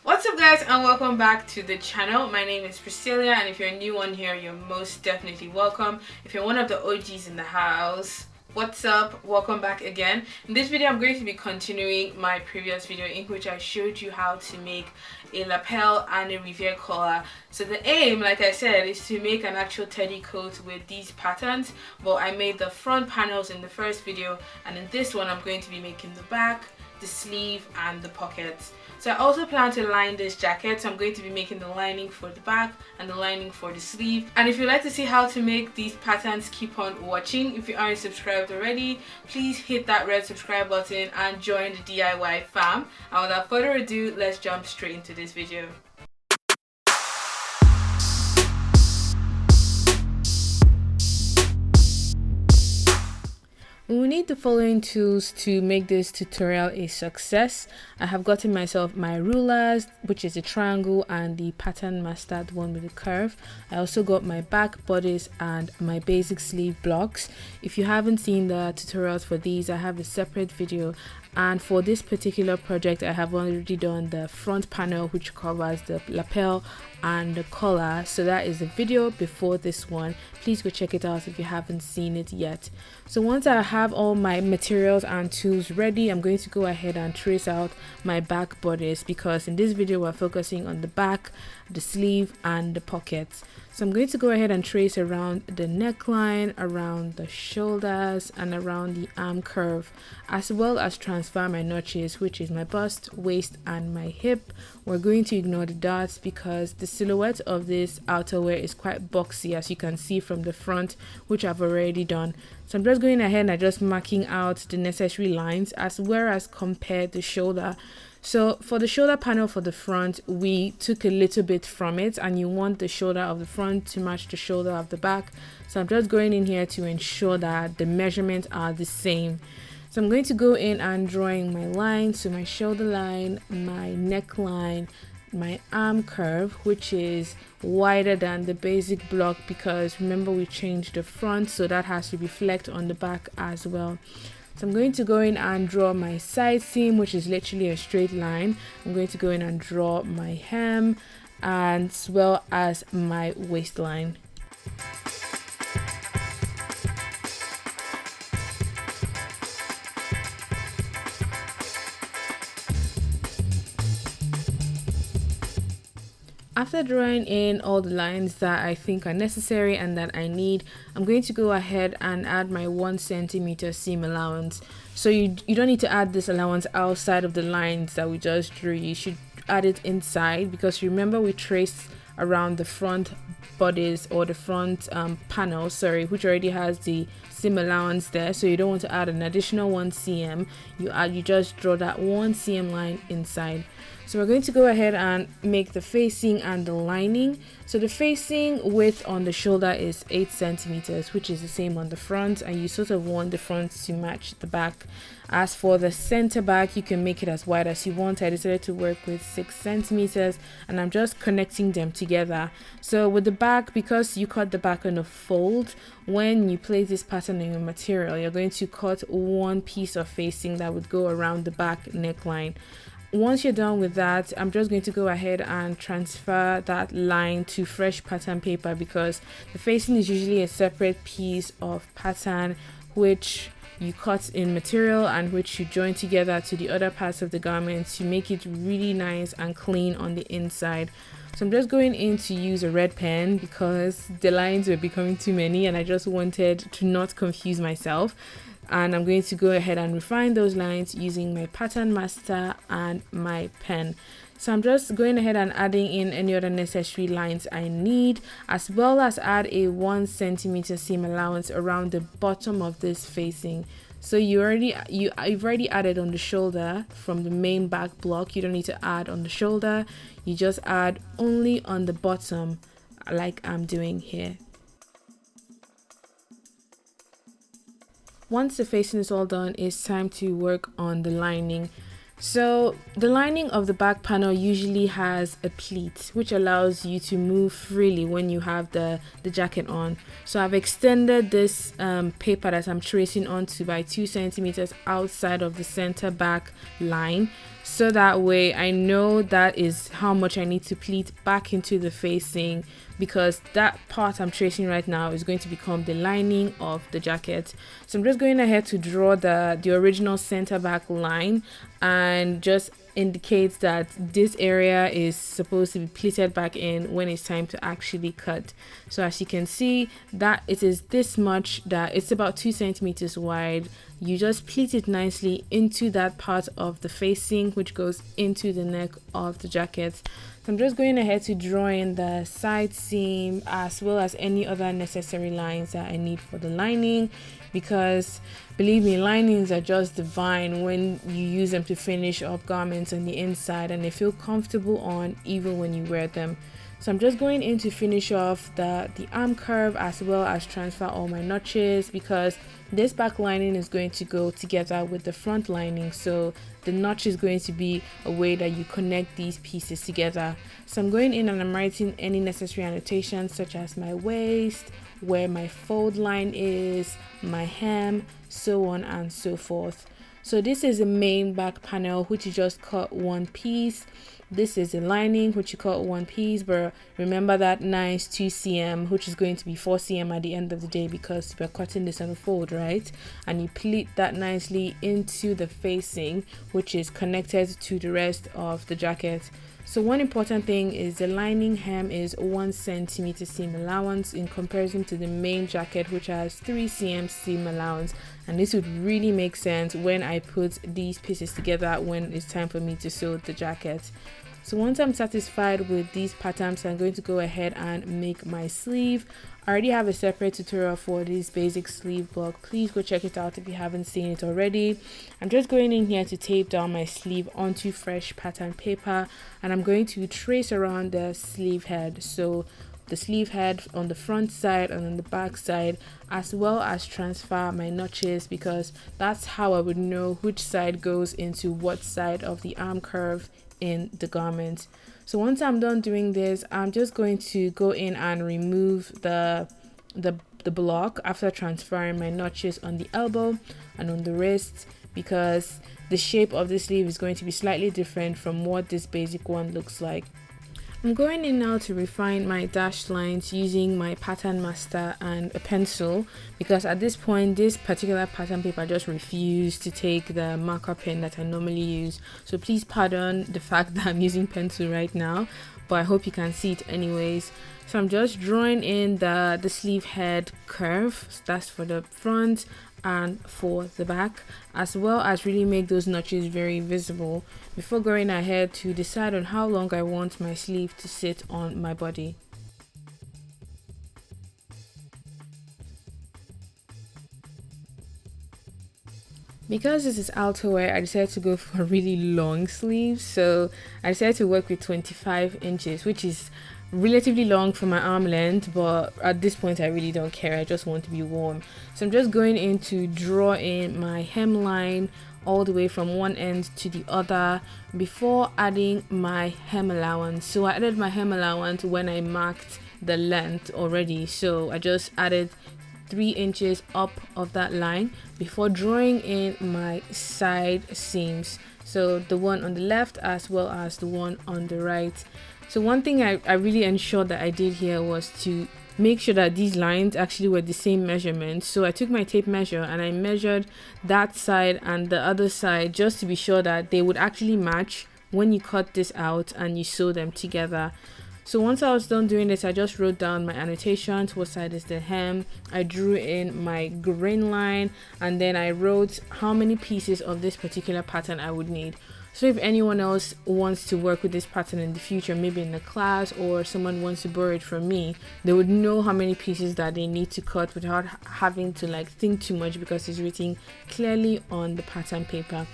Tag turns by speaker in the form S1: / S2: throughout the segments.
S1: What's up guys, and welcome back to the channel. My name is Priscilla, and if you're a new one here, you're most definitely welcome. If you're one of the OGs in the house, what's up? Welcome back again. In this video I'm going to be continuing my previous video in which I showed you how to make a lapel and a Riviere collar. So the aim, like I said, is to make an actual teddy coat with these patterns, but I made the front panels in the first video, and in this one I'm going to be making the back, the sleeve and the pockets. So I also plan to line this jacket, so I'm going to be making the lining for the back and the lining for the sleeve. And if you'd like to see how to make these patterns, keep on watching. If you aren't subscribed already, please hit that red subscribe button and join the DIY fam. And without further ado, let's jump straight into this video. We need the following tools to make this tutorial a success. I have gotten myself my rulers, which is a triangle, and the pattern master, the one with the curve. I also got my back bodice and my basic sleeve blocks. If you haven't seen the tutorials for these, I have a separate video, and for this particular project I have already done the front panel, which covers the lapel and the collar, so that is a video before this one. Please go check it out if you haven't seen it yet. So once I have all my materials and tools ready, I'm going to go ahead and trace out my back bodice, because in this video we're focusing on the back, the sleeve and the pockets. So I'm going to go ahead and trace around the neckline, around the shoulders and around the arm curve, as well as transfer my notches, which is my bust, waist and my hip. We're going to ignore the dots because the silhouette of this outerwear is quite boxy, as you can see from the front, which I've already done. So I'm just going ahead and just marking out the necessary lines, as well as compare the shoulder. So for the shoulder panel for the front, we took a little bit from it, and you want the shoulder of the front to match the shoulder of the back. So I'm just going in here to ensure that the measurements are the same. So I'm going to go in and drawing my lines, so my shoulder line, my neckline, my arm curve, which is wider than the basic block, because remember we changed the front, so that has to reflect on the back as well. So I'm going to go in and draw my side seam, which is literally a straight line. I'm going to go in and draw my hem as well as my waistline. After drawing in all the lines that I think are necessary and that I need, I'm going to go ahead and add my 1 centimeter seam allowance. So you don't need to add this allowance outside of the lines that we just drew. You should add it inside, because remember we traced around the front bodice, or the front panel, sorry, which already has the seam allowance there. So you don't want to add an additional 1 cm. You just draw that 1 cm line inside. So we're going to go ahead and make the facing and the lining. So the facing width on the shoulder is 8 centimeters, which is the same on the front, and you sort of want the front to match the back. As for the center back, you can make it as wide as you want. I decided to work with 6 centimeters, and I'm just connecting them together. So with the back, because you cut the back on a fold, when you place this pattern in your material, you're going to cut one piece of facing that would go around the back neckline. Once you're done with that, I'm just going to go ahead and transfer that line to fresh pattern paper, because the facing is usually a separate piece of pattern which you cut in material and which you join together to the other parts of the garment to make it really nice and clean on the inside. So I'm just going in to use a red pen because the lines were becoming too many and I just wanted to not confuse myself. And I'm going to go ahead and refine those lines using my pattern master and my pen. So I'm just going ahead and adding in any other necessary lines I need, as well as add a 1 centimeter seam allowance around the bottom of this facing. So you've already added on the shoulder from the main back block. You don't need to add on the shoulder. You just add only on the bottom, like I'm doing here. Once the facing is all done, it's time to work on the lining. So the lining of the back panel usually has a pleat, which allows you to move freely when you have the jacket on. So I've extended this paper that I'm tracing onto by 2 centimeters outside of the center back line. so that way I know that is how much I need to pleat back into the facing, because that part I'm tracing right now is going to become the lining of the jacket. So I'm just going ahead to draw the original center back line, and just indicates that this area is supposed to be pleated back in when it's time to actually cut. So as you can see, that it is this much, that it's about 2 centimeters wide. You just pleat it nicely into that part of the facing which goes into the neck of the jacket. So I'm just going ahead to draw in the side seam as well as any other necessary lines that I need for the lining, because believe me, linings are just divine when you use them to finish up garments on the inside, and they feel comfortable on even when you wear them. So I'm just going in to finish off the arm curve as well as transfer all my notches, because this back lining is going to go together with the front lining. So the notch is going to be a way that you connect these pieces together. So I'm going in and I'm writing any necessary annotations, such as my waist, where my fold line is, my hem, so on and so forth. So this is the main back panel, which you just cut one piece. This is the lining, which you cut one piece, but remember that nice 2 cm, which is going to be 4 cm at the end of the day, because we're cutting this on a fold, right? And you pleat that nicely into the facing, which is connected to the rest of the jacket. So one important thing is the lining hem is 1 centimeter seam allowance in comparison to the main jacket, which has 3 cm seam allowance. And this would really make sense when I put these pieces together when it's time for me to sew the jacket. So once I'm satisfied with these patterns, I'm going to go ahead and make my sleeve. I already have a separate tutorial for this basic sleeve block. Please go check it out if you haven't seen it already. I'm just going in here to tape down my sleeve onto fresh pattern paper, and I'm going to trace around the sleeve head. So the sleeve head on the front side and on the back side, as well as transfer my notches, because that's how I would know which side goes into what side of the arm curve in the garment. So once I'm done doing this, I'm just going to go in and remove the block after transferring my notches on the elbow and on the wrist, because the shape of the sleeve is going to be slightly different from what this basic one looks like. I'm going in now to refine my dashed lines using my pattern master and a pencil, because at this point this particular pattern paper just refused to take the marker pen that I normally use. So please pardon the fact that I'm using pencil right now, but I hope you can see it anyways. So I'm just drawing in the sleeve head curve. So that's for the front and for the back, as well as really make those notches very visible before going ahead to decide on how long I want my sleeve to sit on my body. Because this is outerwear, I decided to go for a really long sleeve, so I decided to work with 25 inches, which is relatively long for my arm length, but at this point I really don't care. I just want to be warm. So I'm just going in to draw in my hemline all the way from one end to the other before adding my hem allowance. So I added my hem allowance when I marked the length already, so I just added 3 inches up of that line before drawing in my side seams, so the one on the left as well as the one on the right. So one thing I really ensured that I did here was to make sure that these lines actually were the same measurement. So I took my tape measure and I measured that side and the other side just to be sure that they would actually match when you cut this out and you sew them together. So once I was done doing this, I just wrote down my annotations, what side is the hem, I drew in my grain line, and then I wrote how many pieces of this particular pattern I would need. So if anyone else wants to work with this pattern in the future, maybe in a class, or someone wants to borrow it from me, they would know how many pieces that they need to cut without having to think too much, because it's written clearly on the pattern paper.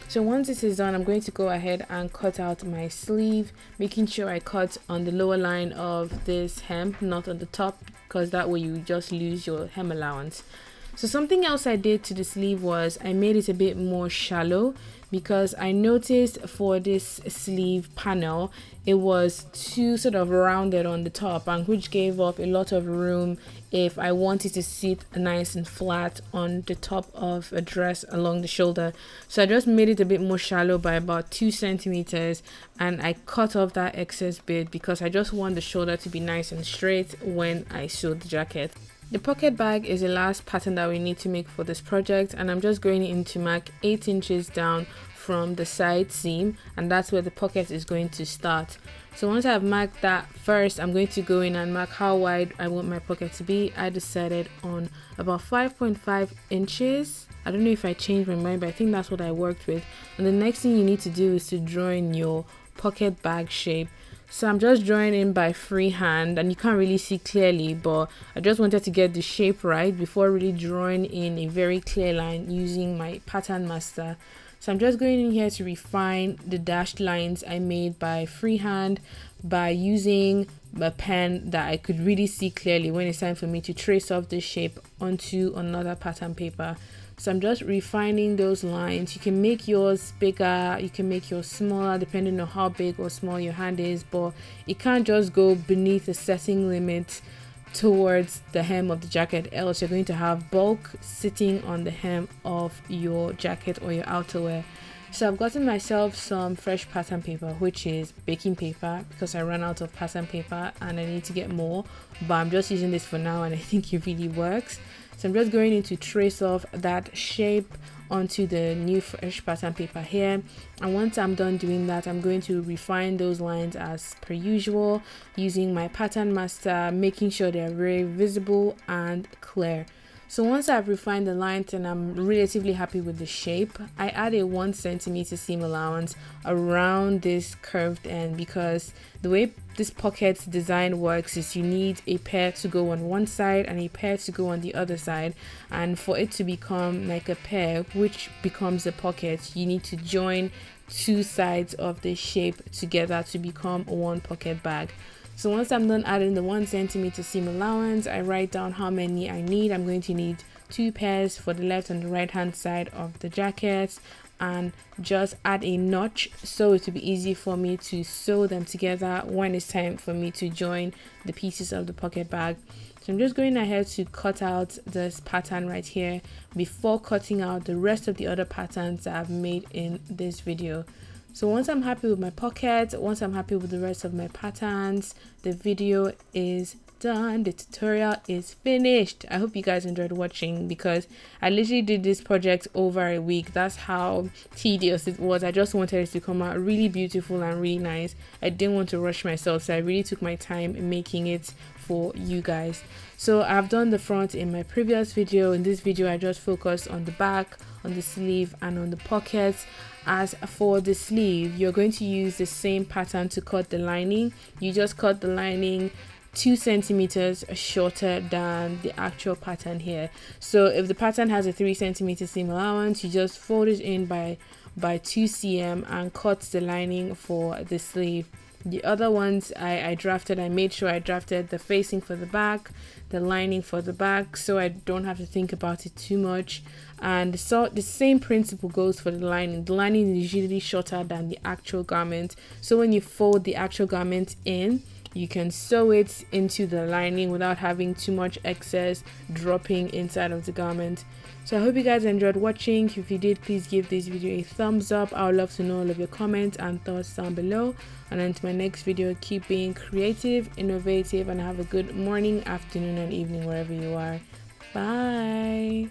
S1: So once this is done, I'm going to go ahead and cut out my sleeve, making sure I cut on the lower line of this hem, not on the top, because that way you just lose your hem allowance. So something else I did to the sleeve was I made it a bit more shallow, because I noticed for this sleeve panel it was too sort of rounded on the top, and which gave up a lot of room if I wanted to sit nice and flat on the top of a dress along the shoulder. So I just made it a bit more shallow by about 2 centimeters, and I cut off that excess bit because I just want the shoulder to be nice and straight when I sew the jacket. The pocket bag is the last pattern that we need to make for this project, and I'm just going in to mark 8 inches down from the side seam, and that's where the pocket is going to start. So once I've marked that, first I'm going to go in and mark how wide I want my pocket to be. I decided on about 5.5 inches. I don't know if I changed my mind, but I think that's what I worked with. And the next thing you need to do is to draw in your pocket bag shape. So I'm just drawing in by freehand, and you can't really see clearly, but I just wanted to get the shape right before really drawing in a very clear line using my pattern master. So I'm just going in here to refine the dashed lines I made by freehand by using a pen that I could really see clearly when it's time for me to trace off this shape onto another pattern paper. So I'm just refining those lines. You can make yours bigger, you can make yours smaller depending on how big or small your hand is, but it can't just go beneath a setting limit towards the hem of the jacket, else you're going to have bulk sitting on the hem of your jacket or your outerwear. So I've gotten myself some fresh pattern paper, which is baking paper, because I ran out of pattern paper and I need to get more, but I'm just using this for now and I think it really works. So I'm just going in to trace off that shape onto the new fresh pattern paper here, and once I'm done doing that, I'm going to refine those lines as per usual using my pattern master, making sure they're very visible and clear. So once I've refined the lines and I'm relatively happy with the shape, I add a 1 centimeter seam allowance around this curved end, because the way this pocket design works is you need a pair to go on one side and a pair to go on the other side, and for it to become like a pair which becomes a pocket, you need to join 2 sides of the shape together to become one pocket bag. So once I'm done adding the 1 centimeter seam allowance, I write down how many I need. I'm going to need 2 pairs for the left and the right hand side of the jacket, and just add a notch so it will be easy for me to sew them together when it's time for me to join the pieces of the pocket bag. So I'm just going ahead to cut out this pattern right here before cutting out the rest of the other patterns that I've made in this video. So once I'm happy with my pocket, once I'm happy with the rest of my patterns, the video is done. The tutorial is finished. I hope you guys enjoyed watching, because I literally did this project over a week. That's how tedious it was. I just wanted it to come out really beautiful and really nice. I didn't want to rush myself, so I really took my time in making it for you guys. So I've done the front in my previous video. In this video I just focused on the back, on the sleeve, and on the pockets. As for the sleeve, you're going to use the same pattern to cut the lining. You just cut the lining 2 centimeters shorter than the actual pattern here. So if the pattern has a 3 centimeter seam allowance, you just fold it in by 2 cm and cut the lining for the sleeve. The other ones I made sure I drafted the facing for the back, the lining for the back, so I don't have to think about it too much. And so the same principle goes for the lining. The lining is usually shorter than the actual garment, so when you fold the actual garment in, you can sew it into the lining without having too much excess dropping inside of the garment. So I hope you guys enjoyed watching. If you did, please give this video a thumbs up. I would love to know all of your comments and thoughts down below. And until my next video, keep being creative, innovative, and have a good morning, afternoon, and evening wherever you are. Bye.